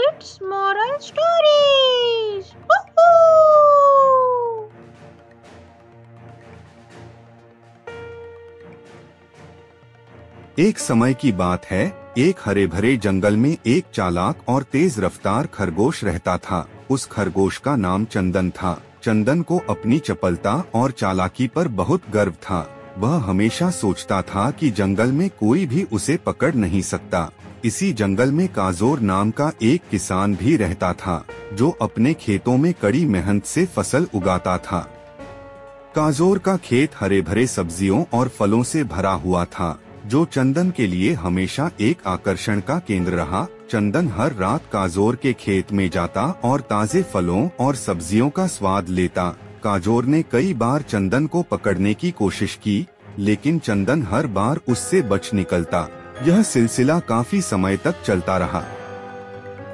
It's moral stories. Woohoo! एक समय की बात है, एक हरे भरे जंगल में एक चालाक और तेज रफ्तार खरगोश रहता था। उस खरगोश का नाम चंदन था। चंदन को अपनी चपलता और चालाकी पर बहुत गर्व था। वह हमेशा सोचता था कि जंगल में कोई भी उसे पकड़ नहीं सकता। इसी जंगल में काजोर नाम का एक किसान भी रहता था, जो अपने खेतों में कड़ी मेहनत से फसल उगाता था। काजोर का खेत हरे भरे सब्जियों और फलों से भरा हुआ था, जो चंदन के लिए हमेशा एक आकर्षण का केंद्र रहा। चंदन हर रात काजोर के खेत में जाता और ताजे फलों और सब्जियों का स्वाद लेता। काजोर ने कई बार चंदन को पकड़ने की कोशिश की, लेकिन चंदन हर बार उससे बच निकलता। यह सिलसिला काफी समय तक चलता रहा।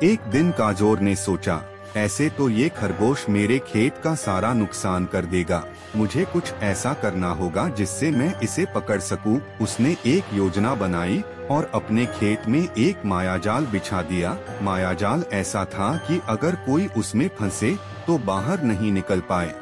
एक दिन काजोर ने सोचा, ऐसे तो ये खरगोश मेरे खेत का सारा नुकसान कर देगा। मुझे कुछ ऐसा करना होगा जिससे मैं इसे पकड़ सकूं। उसने एक योजना बनाई और अपने खेत में एक मायाजाल बिछा दिया। मायाजाल ऐसा था कि अगर कोई उसमें फंसे तो बाहर नहीं निकल पाए।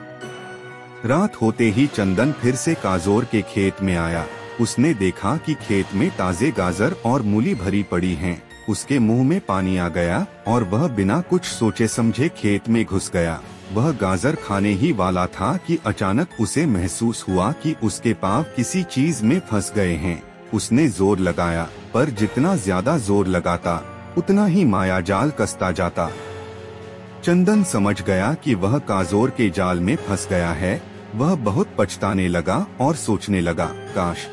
रात होते ही चंदन फिर से काजोर के खेत में आया। उसने देखा कि खेत में ताजे गाजर और मूली भरी पड़ी हैं। उसके मुंह में पानी आ गया और वह बिना कुछ सोचे समझे खेत में घुस गया। वह गाजर खाने ही वाला था कि अचानक उसे महसूस हुआ कि उसके पांव किसी चीज में फंस गए हैं। उसने जोर लगाया, पर जितना ज्यादा जोर लगाता उतना ही मायाजाल कसता जाता। चंदन समझ गया कि वह काजोर के जाल में फंस गया है। वह बहुत पछताने लगा और सोचने लगा, काश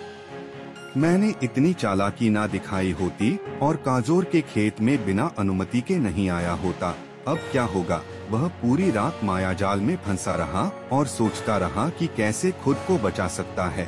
मैंने इतनी चालाकी ना दिखाई होती और काजोर के खेत में बिना अनुमति के नहीं आया होता। अब क्या होगा? वह पूरी रात मायाजाल में फंसा रहा और सोचता रहा कि कैसे खुद को बचा सकता है।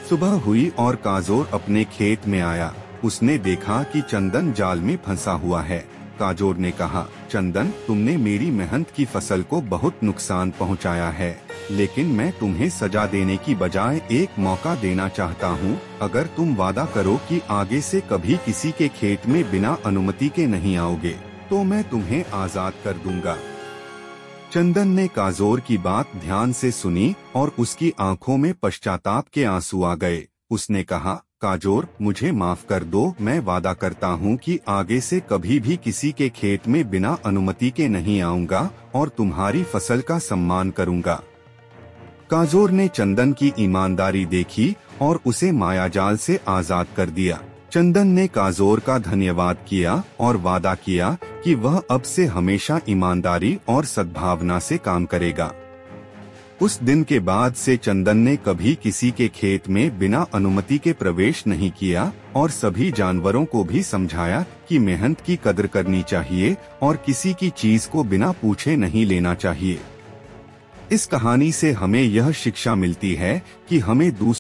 सुबह हुई और काजोर अपने खेत में आया। उसने देखा कि चंदन जाल में फंसा हुआ है। काजोर ने कहा, चंदन, तुमने मेरी मेहनत की फसल को बहुत नुकसान पहुंचाया है, लेकिन मैं तुम्हें सजा देने की बजाय एक मौका देना चाहता हूं। अगर तुम वादा करो कि आगे से कभी किसी के खेत में बिना अनुमति के नहीं आओगे, तो मैं तुम्हें आजाद कर दूंगा। चंदन ने काजोर की बात ध्यान से सुनी और उसकी आंखों में पश्चाताप के आंसू आ गए। उसने कहा, काजोर, मुझे माफ कर दो। मैं वादा करता हूँ कि आगे से कभी भी किसी के खेत में बिना अनुमति के नहीं आऊंगा और तुम्हारी फसल का सम्मान करूंगा। काजोर ने चंदन की ईमानदारी देखी और उसे मायाजाल से आजाद कर दिया। चंदन ने काजोर का धन्यवाद किया और वादा किया कि वह अब से हमेशा ईमानदारी और सद्भावना से काम करेगा। उस दिन के बाद से चंदन ने कभी किसी के खेत में बिना अनुमति के प्रवेश नहीं किया और सभी जानवरों को भी समझाया कि मेहनत की कदर करनी चाहिए और किसी की चीज को बिना पूछे नहीं लेना चाहिए। इस कहानी से हमें यह शिक्षा मिलती है कि हमें दूसरों